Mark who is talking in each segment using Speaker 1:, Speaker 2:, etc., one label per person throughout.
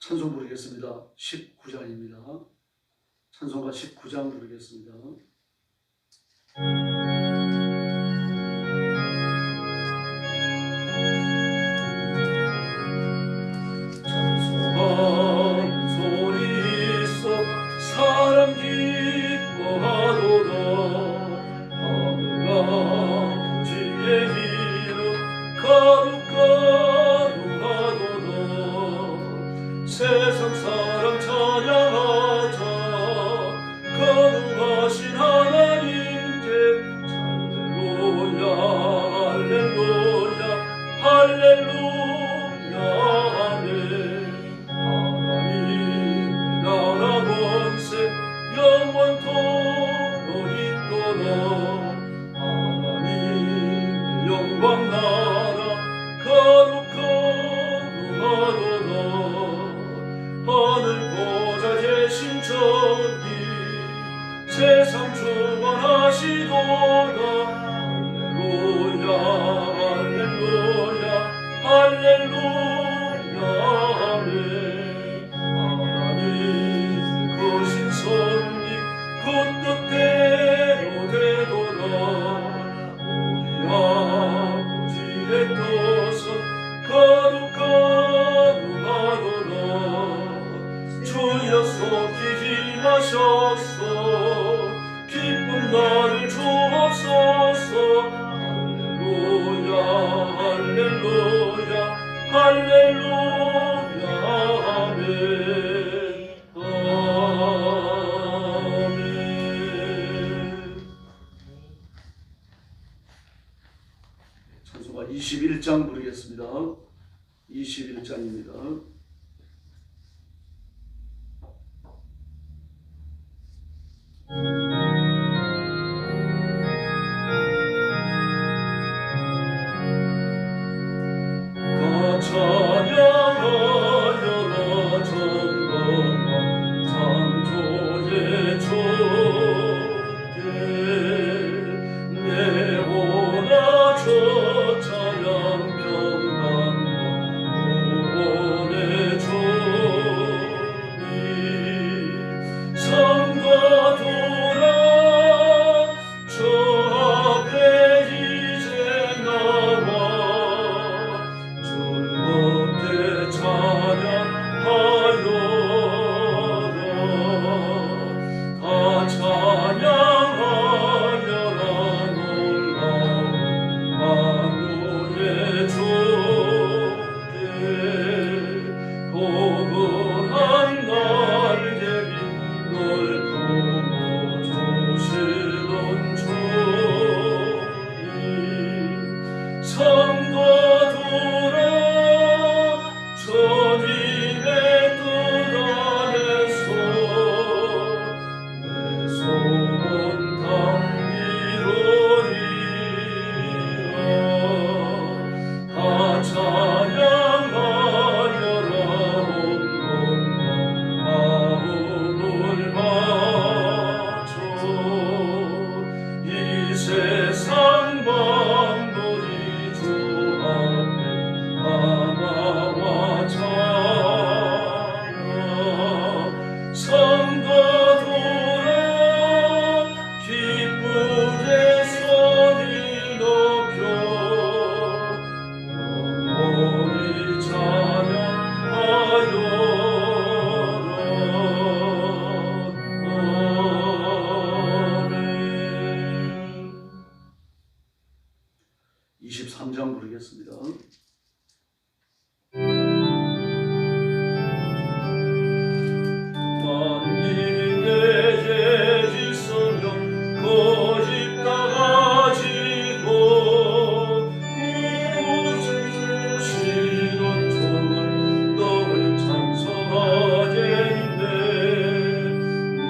Speaker 1: 찬송 부르겠습니다. 19장입니다. 찬송가 19장 부르겠습니다. 찬송한 소리 있어 사람 기뻐하도다. 하늘 아버지의 이름 거룩거룩하도다. 세상 사람 찬양하자. 거룩하신 하나님께 할렐루야 할렐루야 할렐루야 아멘. 하나님의 나라 권세 영원토록 있도다. 하나님의 영광 나라 거룩거룩하도다. 하늘 보좌 계신 전이 세상 주관하시도다. 할렐루야 할렐루야 할렐루야 아멘. 하나님 거신 섭리 그 뜻대로 되도다. 우리 아버지의 뜻은 거룩거룩하도다. 주여 속히 힘하셨소. 기쁜 나를 주옵소서. 할렐루야 할렐루야 할렐루야 아멘 아멘. 찬송가 21장 부르겠습니다. 21장입니다. 찬양하여라 전능한 창조의 주께. 내 오나 저 찬양 평강과 구원의 주님. 성과 돌아 저 앞에 이제 나와 즐겁게 찬양하여라. 다 찬양하여라. 놀라운 만유의 주께. 포근한 날개 비 널 품어주시던 주님. 성과 돌아 주님의 뜻 안에서 내 소원 다 이루리라. 다 찬양하여라. 온몸과 마음을 바쳐. 이 세상 만물이 주 앞에 나와 찬양. 성과 돌아 기쁘게 소리 높여 영원히 찬양하여라. 아멘. 23장 부르겠습니다. 만민이 내게 있으면 거짓 다 가지고 웃으시던 종을 너를 찬송하겠네. 내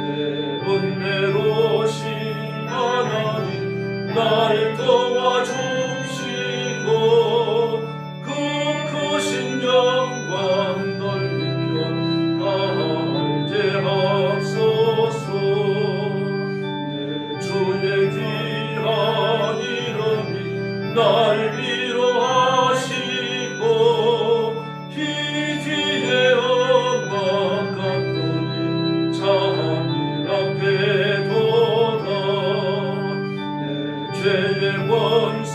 Speaker 1: 은혜로우신 하나님 나를 도와주시고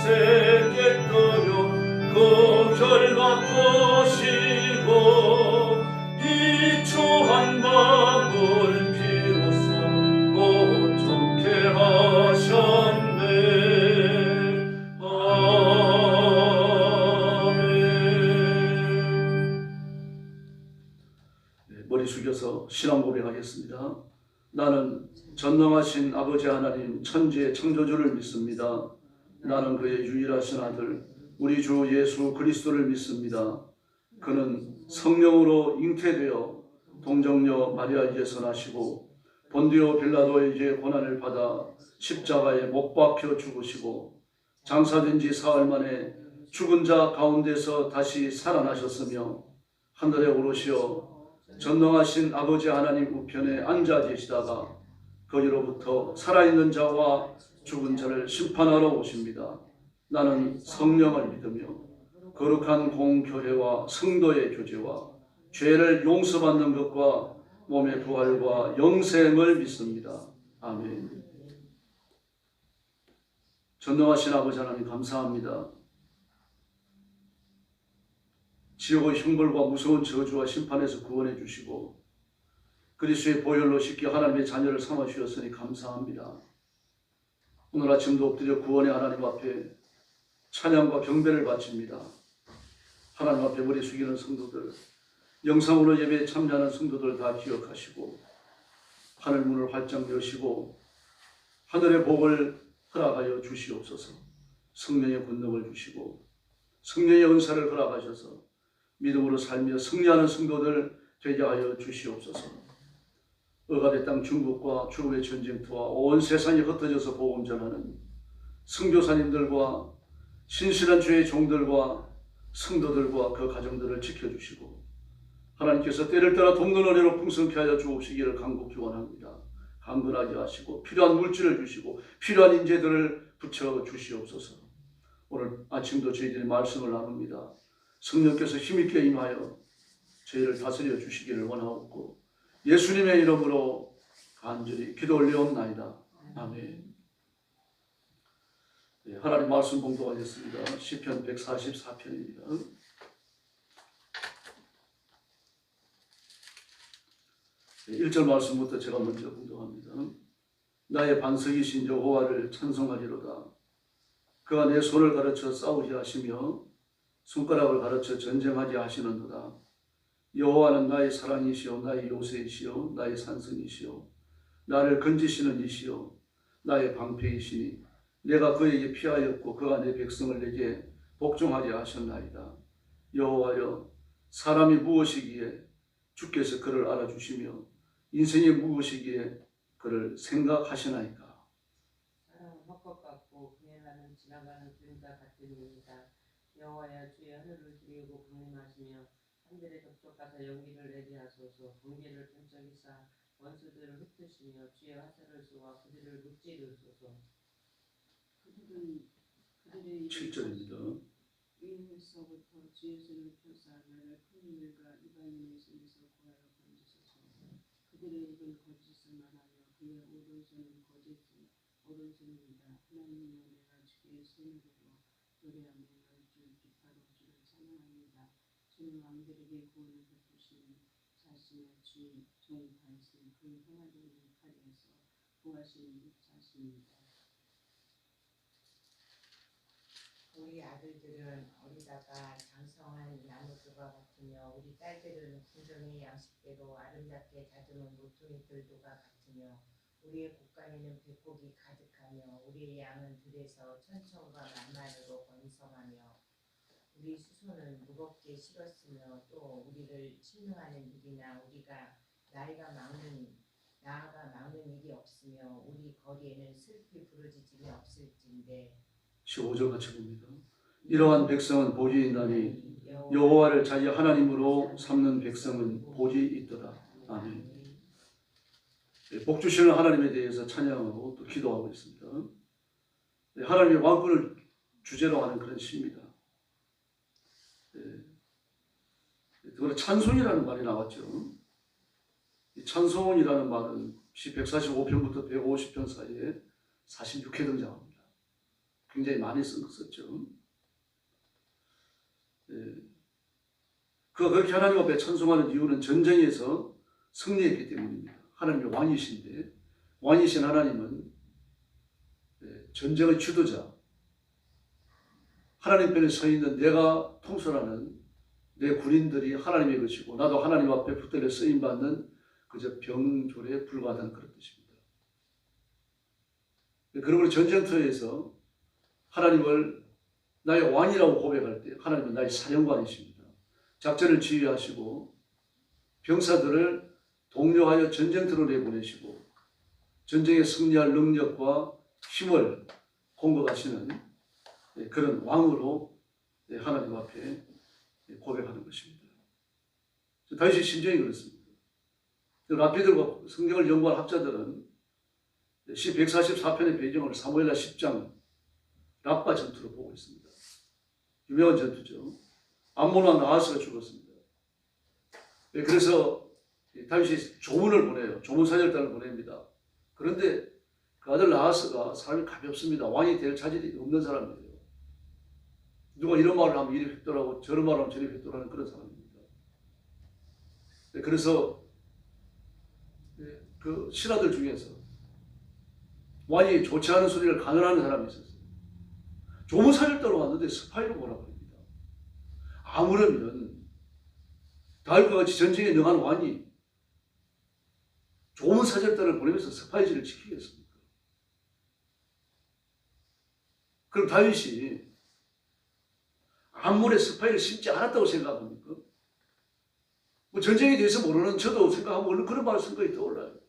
Speaker 1: 새게 떠려 고결 바꾸시고 이 초한 밤을 비로소 고통케 하셨네. 머리 숙여서 신앙 고백하겠습니다. 나는 전능하신 아버지 하나님 천지의 창조주를 믿습니다. 나는 그의 유일하신 아들 우리 주 예수 그리스도를 믿습니다. 그는 성령으로 잉태되어 동정녀 마리아에게서 나시고 본디오 빌라도에게 고난을 받아 십자가에 못 박혀 죽으시고 장사된 지 사흘 만에 죽은 자 가운데서 다시 살아나셨으며 하늘에 오르시어 전능하신 아버지 하나님 우편에 앉아 계시다가 거기로부터 살아있는 자와 죽은 자를 심판하러 오십니다. 나는 성령을 믿으며 거룩한 공교회와 성도의 교제와 죄를 용서받는 것과 몸의 부활과 영생을 믿습니다. 아멘. 전능하신 아버지 하나님 감사합니다. 지옥의 형벌과 무서운 저주와 심판에서 구원해 주시고 그리스도의 보혈로 쉽게 하나님의 자녀를 삼아 주셨으니 감사합니다. 오늘 아침도 엎드려 구원의 하나님 앞에 찬양과 경배를 바칩니다. 하나님 앞에 머리 숙이는 성도들, 영상으로 예배에 참여하는 성도들 다 기억하시고 하늘 문을 활짝 여시고 하늘의 복을 허락하여 주시옵소서. 성령의 권능을 주시고 성령의 은사를 허락하셔서 믿음으로 살며 승리하는 성도들 되게 하여 주시옵소서. 억압의 땅 중국과 죽음의 전쟁터와 온 세상이 흩어져서 복음 전하는 선교사님들과 신실한 주의 종들과 성도들과 그 가정들을 지켜주시고 하나님께서 때를 따라 돕는 은혜로 풍성케 하여 주옵시기를 간곡히 원합니다. 강건하게 하시고 필요한 물질을 주시고 필요한 인재들을 붙여 주시옵소서. 오늘 아침도 저희들이 말씀을 나눕니다. 성령께서 힘있게 임하여 저희를 다스려 주시기를 원하옵고 예수님의 이름으로 간절히 기도 올려옵나이다. 아멘. 네, 하나님 말씀 봉독하겠습니다. 시편 144편입니다. 1절 말씀부터 제가 먼저 봉독합니다. 나의 반석이신 여호와를 찬송하리로다. 그가 내 손을 가르쳐 싸우게 하시며 손가락을 가르쳐 전쟁하게 하시는도다. 여호와는 나의 사랑이시오 나의 요새이시오 나의 산성이시오 나를 건지시는 이시오 나의 방패이시니 내가 그에게 피하였고 그가 내 백성을 내게 복종하게 하셨나이다. 여호와여 사람이 무엇이기에 주께서 그를 알아주시며 인생이 무엇이기에 그를 생각하시나이까.
Speaker 2: 사람은 헛것 같고 그의 날은 지나가는 그림자 같으니이다. 여호와여 주의 하늘을 기리고 강림하시며 하늘에 접촉하사 연기를 내게 하소서. 번개를 번쩍이사 원수들을 흩으시며 주의 화살을 쏘아 그들을 무찌르소서.
Speaker 3: 그들은 그들의
Speaker 1: 7절입니다.
Speaker 3: 위에서부터 주의 손을 펴사 나를 큰 일과 이방인의 손에서 구하여 건지소서. 그들의 입은 거짓을 말하며 그의 오른손은 오른손입니다. 하나님이여 내가 주의 손으로 노래하며 너희 주 기타로 주를 찬양합니다. 주는 왕들에게 구원을 베푸시니 자신의 주의 종 다윗은 그 행하려는 칼에서 구하시는 자신입니다.
Speaker 2: 우리 아들들은 어리다가 장성한 나무들과 같으며 우리 딸들은 궁정의 양식대로 아름답게 다듬은 모퉁이들도가 같으며 우리의 곳간에는 백곡이 가득하며 우리의 양은 들에서 천천과 만만으로 번성하며 우리 수소는 무겁게 실었으며 또 우리를 침노하는 일이나 우리가 나아가 막는 일이 없으며 우리 거리에는 슬피 부르짖음이 없을진데. 15절
Speaker 1: 같이 봅니다. 이러한 백성은 복이 있나니 여호와를 자기 하나님으로 삼는 백성은 복이 있도다. 아멘. 복 주시는 하나님에 대해서 찬양하고 또 기도하고 있습니다. 하나님의 왕권을 주제로 하는 그런 시입니다. 그걸 찬송이라는 말이 나왔죠. 이 찬송이라는 말은 시 145편부터 150편 사이에 46회 등장합니다. 굉장히 많이 썼죠. 그가 그렇게 하나님 앞에 찬송하는 이유는 전쟁에서 승리했기 때문입니다. 하나님의 왕이신데, 왕이신 하나님은 전쟁의 주도자, 하나님 편에 서 있는 내가 통솔하는 내 군인들이 하나님의 것이고 나도 하나님 앞에 붙들려 쓰임받는 그저 병졸에 불과하다는 그런 뜻입니다. 그러므로 전쟁터에서 하나님을 나의 왕이라고 고백할 때 하나님은 나의 사령관이십니다. 작전을 지휘하시고 병사들을 독려하여 전쟁터로 내보내시고 전쟁에 승리할 능력과 힘을 공급하시는 그런 왕으로 하나님 앞에 고백하는 것입니다. 다윗의 심정이 그렇습니다. 라피들과 성경을 연구한 학자들은 시 144편의 배경을 사무엘하 10장 랍바 전투로 보고 있습니다. 유명한 전투죠. 암몬 왕 나하스가 죽었습니다. 그래서 다윗이 조문을 보내요. 조문 사절단을 보냅니다. 그런데 그 아들 나하스가 사람이 가볍습니다. 왕이 될 자질이 없는 사람이에요. 누가 이런 말을 하면 이리 획돌하고 저런 말을 하면 저리 획돌하는 그런 사람입니다. 그래서 그 신하들 중에서 왕이 좋지 않은 소리를 간언하는 사람이 있었어요. 조문 사절단으로 왔는데 스파이로 뭐라고 합니다. 아무려면 다윗과 같이 전쟁에 능한 왕이 조문 사절단을 보내면서 스파이지를 지키겠습니까? 그럼 다윗이 암몬의 스파이를 심지 않았다고 생각합니까? 뭐 전쟁에 대해서 모르는 저도 생각하면 얼른 그런 말 생각이 떠올라요.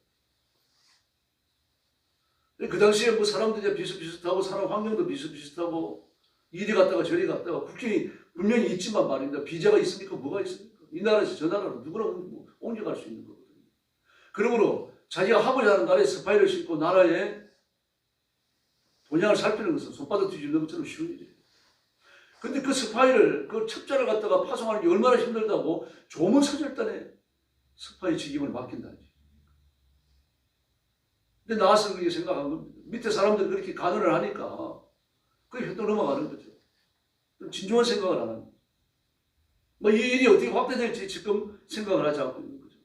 Speaker 1: 그 당시에 뭐 사람들이 비슷비슷하고 사람 환경도 비슷비슷하고 이리 갔다가 저리 갔다가 국경이 분명히 있지만 말입니다. 비자가 있습니까? 뭐가 있습니까? 이 나라에서 저 나라로 누구나 옮겨갈 수 있는 거거든요. 그러므로 자기가 하고자 하는 나라에 스파이를 싣고 나라의 동향을 살피는 것은 손바닥 뒤집는 것처럼 쉬운 일이에요. 근데 그 스파이를, 그 첩자를 갖다가 파송하는 게 얼마나 힘들다고 조문 사절단에 스파이 직임을 맡긴다는지. 근데 나와서 그렇게 생각한 겁니다. 밑에 사람들이 그렇게 간언을 하니까 그게 획도 넘어가는 거죠. 진중한 생각을 안 합니다. 뭐 이 일이 어떻게 확대될지 지금 생각을 하지 않고 있는 거죠.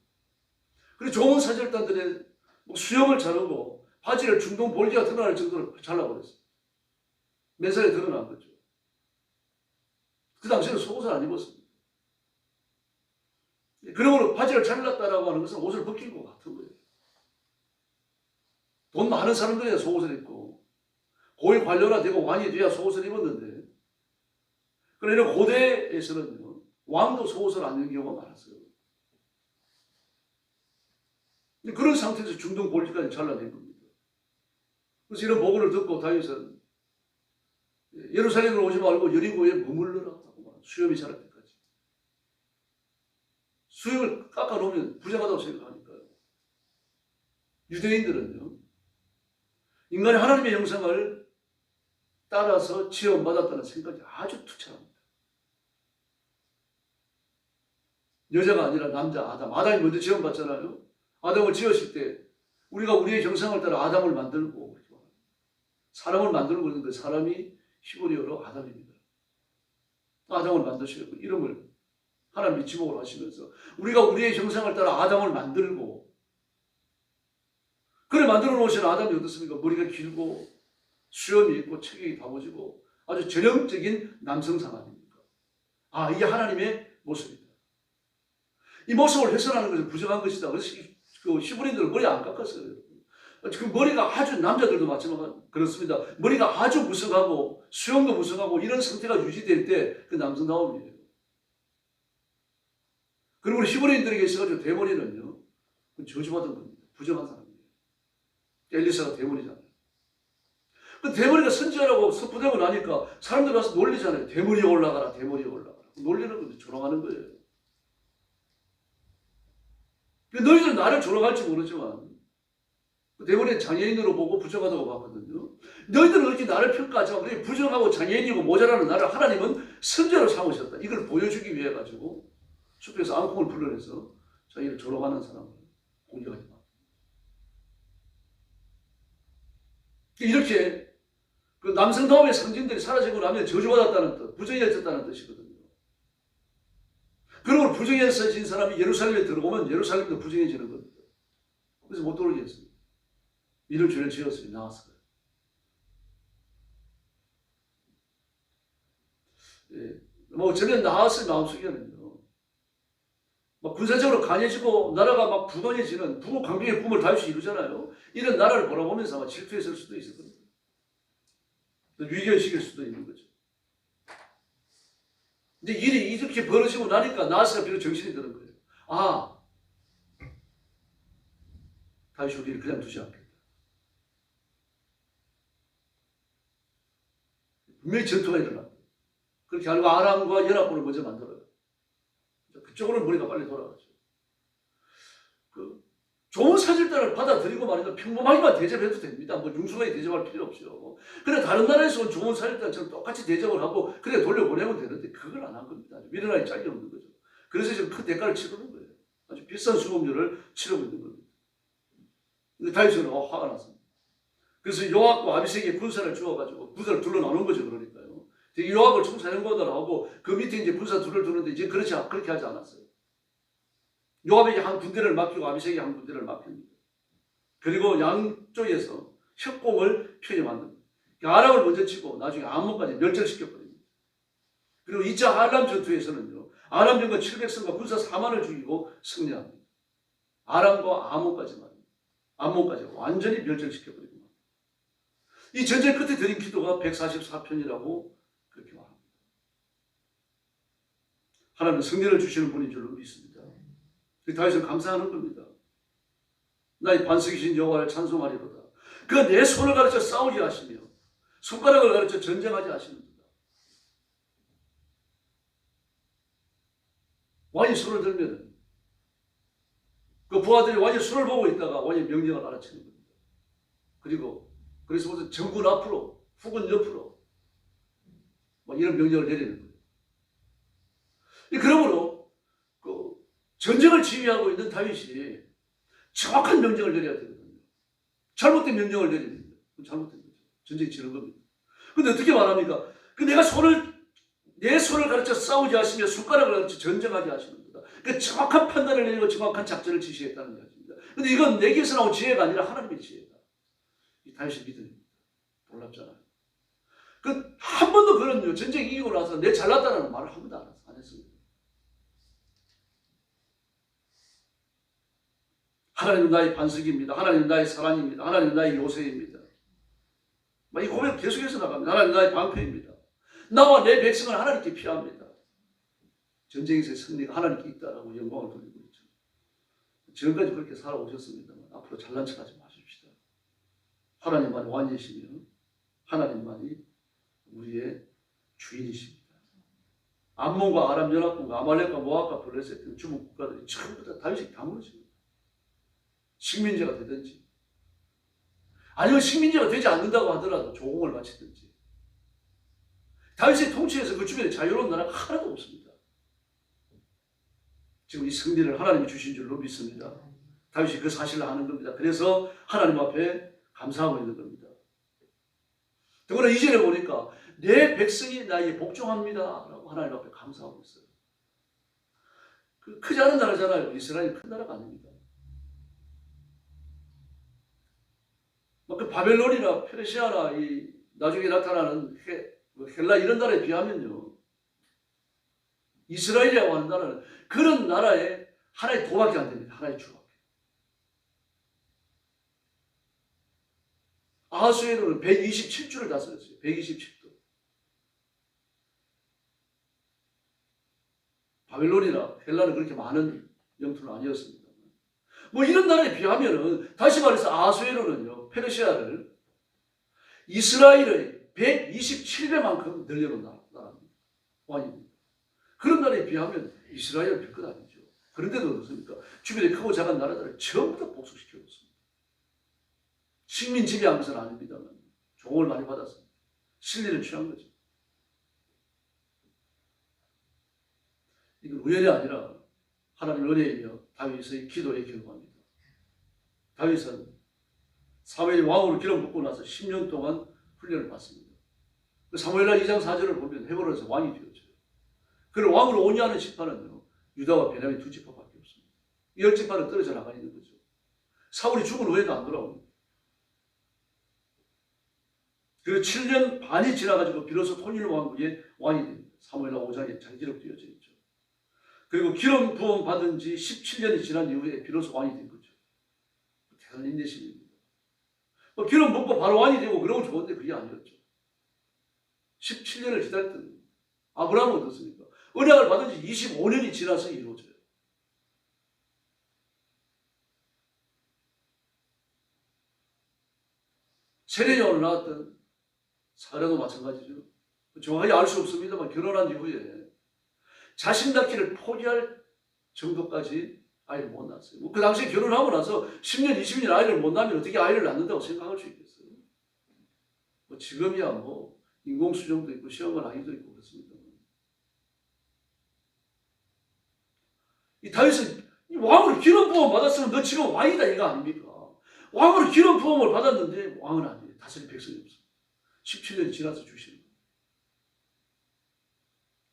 Speaker 1: 그리고 조문 사절단들의 뭐 수염을 자르고 바지를 중동 볼기가 드러날 정도로 잘라버렸어요. 맨살에 드러난 거죠. 그 당시에는 속옷을 안 입었습니다. 그러므로 바지를 잘랐다라고 하는 것은 옷을 벗긴 것 같은 거예요. 돈 많은 사람들이야 속옷을 입고 고위 관료나 되고 왕이 돼야 속옷을 입었는데 그러나 고대에서는요 왕도 속옷을 안 입는 경우가 많았어요. 그런 상태에서 중동 볼기까지 잘라낸 겁니다. 그래서 이런 보고를 듣고 다윗은 예루살렘으로 오지 말고 여리고에 머물러라. 수염이 자랄 때까지. 수염을 깎아놓으면 부정하다고 생각하니까요. 유대인들은요, 인간이 하나님의 형상을 따라서 지원받았다는 생각이 아주 투철합니다. 여자가 아니라 남자 아담. 아담이 먼저 지원받잖아요. 아담을 지었을 때 우리가 우리의 형상을 따라 아담을 만들고 사람을 만들고 있는데 사람이 히브리어로 아담입니다. 아담을 만드시고 이름을 하나님이 지목을 하시면서 우리가 우리의 형상을 따라 아담을 만들고 그래 만들어 놓으신 아담이 어떻습니까? 머리가 길고 수염이 있고 체격이 다워지고 아주 전형적인 남성상 아닙니까? 아, 이게 하나님의 모습이다. 이 모습을 훼손하는 것은 부정한 것이다. 그래서 그 히브리인들은 머리 안 깎았어요. 그 머리가 아주 남자들도 마찬가지로 그렇습니다. 머리가 아주 무성하고 수염도 무성하고 이런 상태가 유지될 때 그 남성다움이에요. 그리고 히브리인들에게 있어가지고 대머리는요 저주받은 겁니다. 부정한 사람이에요. 엘리사가 대머리잖아요. 그 대머리가 선지자라고 선포되고 나니까 사람들 와서 놀리잖아요. 대머리에 올라가라, 대머리에 올라가라. 놀리는 건데 조롱하는 거예요. 너희들은 나를 조롱할지 모르지만 대부분의 장애인으로 보고 부정하다고 봤거든요. 너희들은 그렇게 나를 평가하지만 그렇게 부정하고 장애인이고 모자라는 나를 하나님은 선제로 삼으셨다. 이걸 보여주기 위해 가지고 숲에서 앙콩을 불러내서 자기를 조롱하는 사람을 공격하지 마. 이렇게 그 남성다움의 상징들이 사라지고 나면 저주받았다는 뜻, 부정해졌다는 뜻이거든요. 그리고 부정해진 사람이 예루살렘에 들어오면 예루살렘도 부정해지는 겁니다. 그래서 못 들어오게 했습니다. 이런 죄를 지었으니 나왔어요. 예. 뭐 저는 나왔을 마음속에는요. 막 군사적으로 강해지고 나라가 막 부강해지는 부모 강병의 꿈을 다윗이 이루잖아요. 이런 나라를 바라보면서 아마 질투했을 수도 있을 겁니다. 위기의식일 수도 있는 거죠. 근데 일이 이렇게 벌어지고 나니까 나스가 비록 정신이 드는 거예요. 아, 다윗이 우리를 그냥 두지 않겠다. 분명히 전투가 일어납니다. 그렇게 알고 아람과 연합군을 먼저 만들어요. 그쪽으로는 머리가 빨리 돌아가죠. 좋은 사절단을 받아들이고 말이죠. 평범하게만 대접해도 됩니다. 뭐 융숭하게 대접할 필요 없죠. 그래 다른 나라에서 온 좋은 사절단처럼 똑같이 대접을 하고 그래 돌려보내면 되는데 그걸 안 한 겁니다. 미련하게 짝이 없는 거죠. 그래서 지금 큰 대가를 치르는 거예요. 아주 비싼 수급료를 치르고 있는 겁니다. 근데 다윗은 화가 났습니다. 그래서 요압과 아비새에게 군사를 주어가지고 군사를 둘러 나눈 거죠. 그러니까요. 요압을 총사령관으로 하고 그 밑에 이제 군사 둘을 두는데 이제 그렇게 하지 않았어요. 요압에게 한 군대를 맡기고 아비새에게 한 군대를 맡깁니다. 그리고 양쪽에서 협공을 펴게 만듭니다. 아람을 먼저 치고 나중에 암몬까지 멸절시켜버립니다. 그리고 2차 아람 전투에서는요. 아람 정권 700성과 군사 4만을 죽이고 승리합니다. 아람과 암몬까지 말입니다. 암몬까지 완전히 멸절시켜버립니다. 이 전쟁 끝에 드린 기도가 144편이라고 그렇게 말합니다. 하나님은 승리를 주시는 분인 줄로 믿습니다. 다윗은 감사하는 겁니다. 나의 반석이신 여호와를 찬송하리로다. 그 내 손을 가르쳐 싸우게 하시며 손가락을 가르쳐 전쟁하게 하시는도다. 왕이 손을 들면 그 부하들이 왕의 손을 보고 있다가 왕의 명령을 알아채는 겁니다. 그래서 무슨 정군 앞으로 후군 옆으로 막 이런 명령을 내리는 거예요. 그러므로 전쟁을 지휘하고 있는 다윗이 정확한 명령을 내려야 되거든요. 잘못된 명령을 내리면 잘못된 거죠. 전쟁이 지는 겁니다. 근데 어떻게 말합니까? 내 손을 가르쳐 싸우게 하시며 손가락을 가르쳐 전쟁하게 하시는 거다. 그 정확한 판단을 내리고 정확한 작전을 지시했다는 것입니다. 근데 이건 내게서 나온 지혜가 아니라 하나님의 지혜다. 이 다윗의 믿음입니다. 놀랍잖아요. 한 번도 그런 전쟁 이기고 나서 내 잘났다는 말을 한 번도 안 했습니다. 하나님은 나의 반석입니다. 하나님은 나의 사랑입니다. 하나님은 나의 요새입니다. 이 고백 계속해서 나갑니다. 하나님은 나의 방패입니다. 나와 내 백성은 하나님께 필요합니다. 전쟁에서의 승리가 하나님께 있다라고 영광을 돌리고 있죠. 지금까지 그렇게 살아오셨습니다만 앞으로 잘난 척하지 마십시다. 하나님만이 왕이시며 하나님만이 우리의 주인이십니다. 암몬과 아람 연합군과 아말렉과 모압과 블레셋 등 주변 국가들이 전부 다 다윗에게 다 무너집니다. 식민지가 되든지 아니면 식민지가 되지 않는다고 하더라도 조공을 바치든지 다윗의 통치에서 그 주변에 자유로운 나라가 하나도 없습니다. 지금 이 승리를 하나님이 주신 줄로 믿습니다. 다윗이 그 사실을 아는 겁니다. 그래서 하나님 앞에 감사하고 있는 겁니다. 더구나 이전에 보니까 내 백성이 나에게 복종합니다 라고 하나님 앞에 감사하고 있어요. 크지 않은 나라잖아요. 이스라엘이 큰 나라가 아닙니다. 그 바벨론이나 페르시아나 나중에 나타나는 헬라 이런 나라에 비하면요. 이스라엘이라고 하는 나라는 그런 나라의 하나의 도밖에 안 됩니다. 하나의 주밖에. 아하수에로는 127주를 다스렸어요. 127도. 바벨론이나 헬라는 그렇게 많은 영토는 아니었습니다. 이런 나라에 비하면은 다시 말해서 아하수에로는요. 페르시아를 이스라엘의 127배만큼 늘려놓은 나라입니다. 왕입니다. 그런 나라에 비하면 이스라엘은 별것 아니죠. 그런데도 그렇습니까? 주변에 크고 작은 나라들을 전부 다 복수시켜줬습니다. 식민 지배한 것은 아닙니다만 종을 많이 받았습니다. 신뢰를 취한 거죠. 이건 우연이 아니라 하나님의 은혜이며 다윗의 기도의 결과입니다. 다윗은 사무엘 왕으로 기름 붓고 나서 10년 동안 훈련을 받습니다. 사무엘하 2장 4절을 보면 헤브론에서 왕이 되었죠. 그를 왕으로 오냐는 지파는요, 유다와 베냐민 두 지파밖에 없습니다. 이 열 지파는 떨어져 나가 있는 거죠. 사울이 죽은 후에도 안 돌아옵니다. 그리고 7년 반이 지나가지고 비로소 통일 왕국의 왕이 됩니다. 사무엘하 5장에 잘 기록되어져 있죠. 그리고 기름 부음 받은 지 17년이 지난 이후에 비로소 왕이 된 거죠. 대단한 인내심입니다. 기름 붓고 바로 왕이 되고 그러면 좋은데 그게 아니었죠. 17년을 기다렸던 아브라함은 어떻습니까? 언약을 받은 지 25년이 지나서 이루어져요. 세례요한을 낳았던 사라도 마찬가지죠. 정확하게 알 수 없습니다만 결혼한 이후에 자신 낳기를 포기할 정도까지 아이를 못 낳았어요. 그 당시에 결혼하고 나서 10년, 20년 아이를 못 낳으면 어떻게 아이를 낳는다고 생각할 수 있겠어요? 지금이야 인공수정도 있고 시험을 하기도 있고 그렇습니다. 이 다윗은 왕으로 기름 부음 받았으면 너 지금 왕이다 이거 아닙니까? 왕으로 기름 부음을 받았는데 왕은 아니에요. 다스릴 백성이 없어요. 17년이 지나서 주시는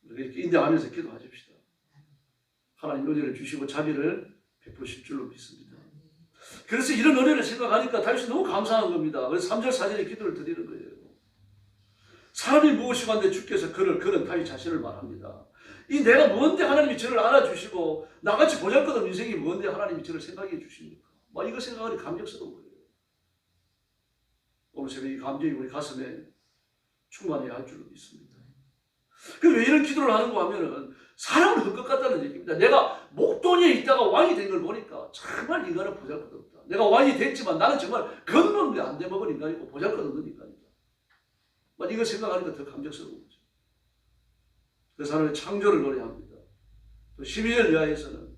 Speaker 1: 거예요. 이렇게 인정하면서 기도하십시다. 하나님 은혜를 주시고 자비를 베푸실 줄로 믿습니다. 그래서 이런 은혜를 생각하니까 다윗이 너무 감사한 겁니다. 그래서 3절 4절에 기도를 드리는 거예요. 사람이 무엇이건데 주께서 그는 다윗 자신을 말합니다. 이 내가 뭔데 하나님이 저를 알아주시고 나같이 보잘것없는 인생이 뭔데 하나님이 저를 생각해 주십니까? 이거 생각하니 감격스러운 거예요. 오늘 새벽 이 감정이 우리 가슴에 충만해야 할 줄로 믿습니다. 왜 이런 기도를 하는가 하면은 사람을 할 것 같다는 얘기입니다. 내가 목동에 있다가 왕이 된 걸 보니까 정말 인간은 보잘것없다. 내가 왕이 됐지만 나는 정말 걷는 데 안 돼먹은 인간이고 보잘것없는 인간이다. 이거 생각하니까 더 감격스러운 거죠. 그래서 하나님의 창조를 노래합니다. 또 12년 이하에서는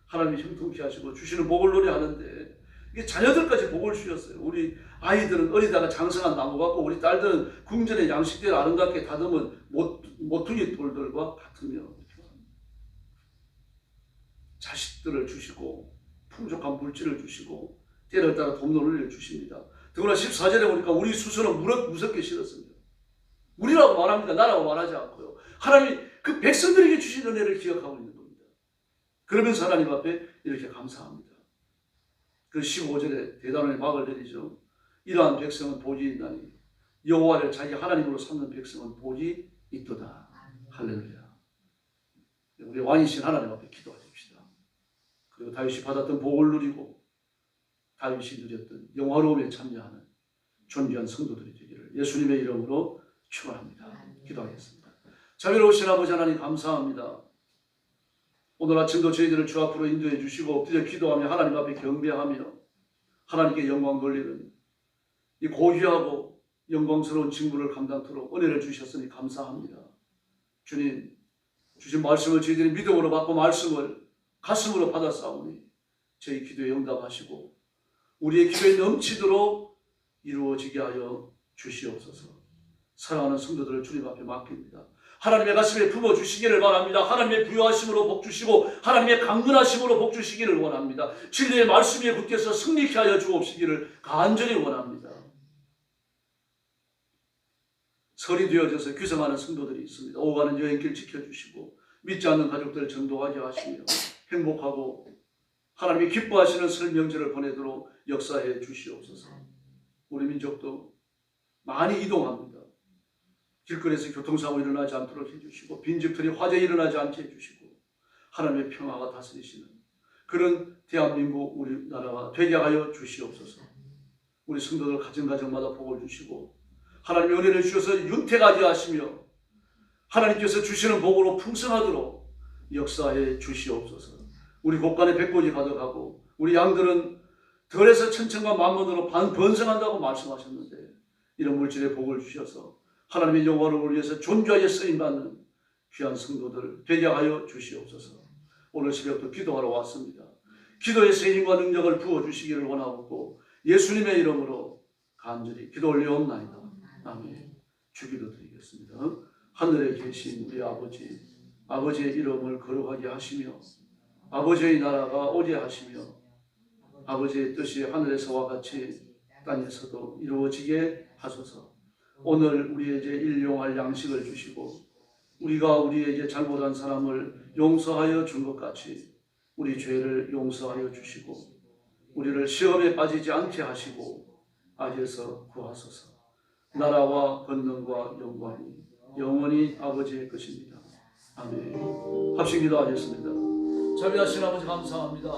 Speaker 1: 하나님이 형통케 하시고 주시는 복을 노래하는데 이게 자녀들까지 복을 주셨어요. 우리 아이들은 어리다가 장성한 나무 같고 우리 딸들은 궁전의 양식대로 아름답게 다듬은 모퉁이 돌들과 같으며 자식들을 주시고 풍족한 물질을 주시고 때를 따라 돈을 주십니다. 더구나 14절에 보니까 우리 수수는 무섭게 실었습니다. 우리라고 말합니다. 나라고 말하지 않고요. 하나님이 그 백성들에게 주신 은혜를 기억하고 있는 겁니다. 그러면서 하나님 앞에 이렇게 감사합니다. 그 15절에 대단한 막을 내리죠. 이러한 백성은 복이 있나니 여호와를 자기 하나님으로 삼는 백성은 복이 있도다. 할렐루야. 우리 왕이신 하나님 앞에 기도하십시다. 그리고 다윗이 받았던 복을 누리고 다윗이 누렸던 영화로움에 참여하는 존귀한 성도들이 되기를 예수님의 이름으로 축원합니다. 기도하겠습니다. 자비로우신 아버지 하나님 감사합니다. 오늘 아침도 저희들을 주 앞으로 인도해 주시고 엎드려 기도하며 하나님 앞에 경배하며 하나님께 영광 돌리는 이 고귀하고 영광스러운 직무를 감당토록 은혜를 주셨으니 감사합니다. 주님 주신 말씀을 저희들이 믿음으로 받고 말씀을 가슴으로 받아싸우니 저희 기도에 응답하시고 우리의 기도에 넘치도록 이루어지게 하여 주시옵소서. 사랑하는 성도들을 주님 앞에 맡깁니다. 하나님의 가슴에 품어주시기를 바랍니다. 하나님의 부요하심으로 복주시고 하나님의 강건하심으로 복주시기를 원합니다. 진리의 말씀 위에 굳게서 승리케 하여 주옵시기를 간절히 원합니다. 설이 되어져서 귀성하는 성도들이 있습니다. 오가는 여행길 지켜주시고 믿지 않는 가족들을 전도하게 하시며 행복하고 하나님이 기뻐하시는 설 명절을 보내도록 역사해 주시옵소서. 우리 민족도 많이 이동합니다. 길거리에서 교통사고 일어나지 않도록 해주시고 빈집털이 화재 일어나지 않게 해주시고 하나님의 평화가 다스리시는 그런 대한민국 우리나라가 되게 하여 주시옵소서. 우리 성도들 가정마다 복을 주시고 하나님의 은혜를 주셔서 윤택하게 하시며 하나님께서 주시는 복으로 풍성하도록 역사해 주시옵소서. 우리 곳간에 백골이 가득하고 우리 양들은 덜에서 천천과 만번으로 번성한다고 말씀하셨는데 이런 물질의 복을 주셔서 하나님의 영광을 위해서 존귀하게 쓰임받는 귀한 성도들 되게 하여 주시옵소서. 오늘 새벽도 기도하러 왔습니다. 기도의 세임과 능력을 부어주시기를 원하고 예수님의 이름으로 간절히 기도 올려옵나이다. 아멘. 주기도 드리겠습니다. 하늘에 계신 우리 아버지, 아버지의 이름을 거룩하게 하시며 아버지의 나라가 오게 하시며 아버지의 뜻이 하늘에서와 같이 땅에서도 이루어지게 하소서. 오늘 우리에게 일용할 양식을 주시고 우리가 우리에게 잘못한 사람을 용서하여 준 것 같이 우리 죄를 용서하여 주시고 우리를 시험에 빠지지 않게 하시고 악에서 구하소서. 나라와 권능과 영광이 영원히 아버지의 것입니다. 아멘. 합심 기도하겠습니다. 자비하신 아버지 감사합니다.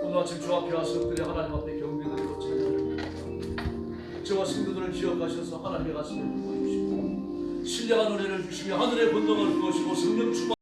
Speaker 1: 오늘 아침 주 앞에 와서 엎드려 하나님 앞에 경배드리고 찬양드립니다. 저와 성도들을 기억하셔서 하나님의 가슴에 부어주시고 신령한 은혜를 주시며 하늘의 권능을 부어주시고 성령 충만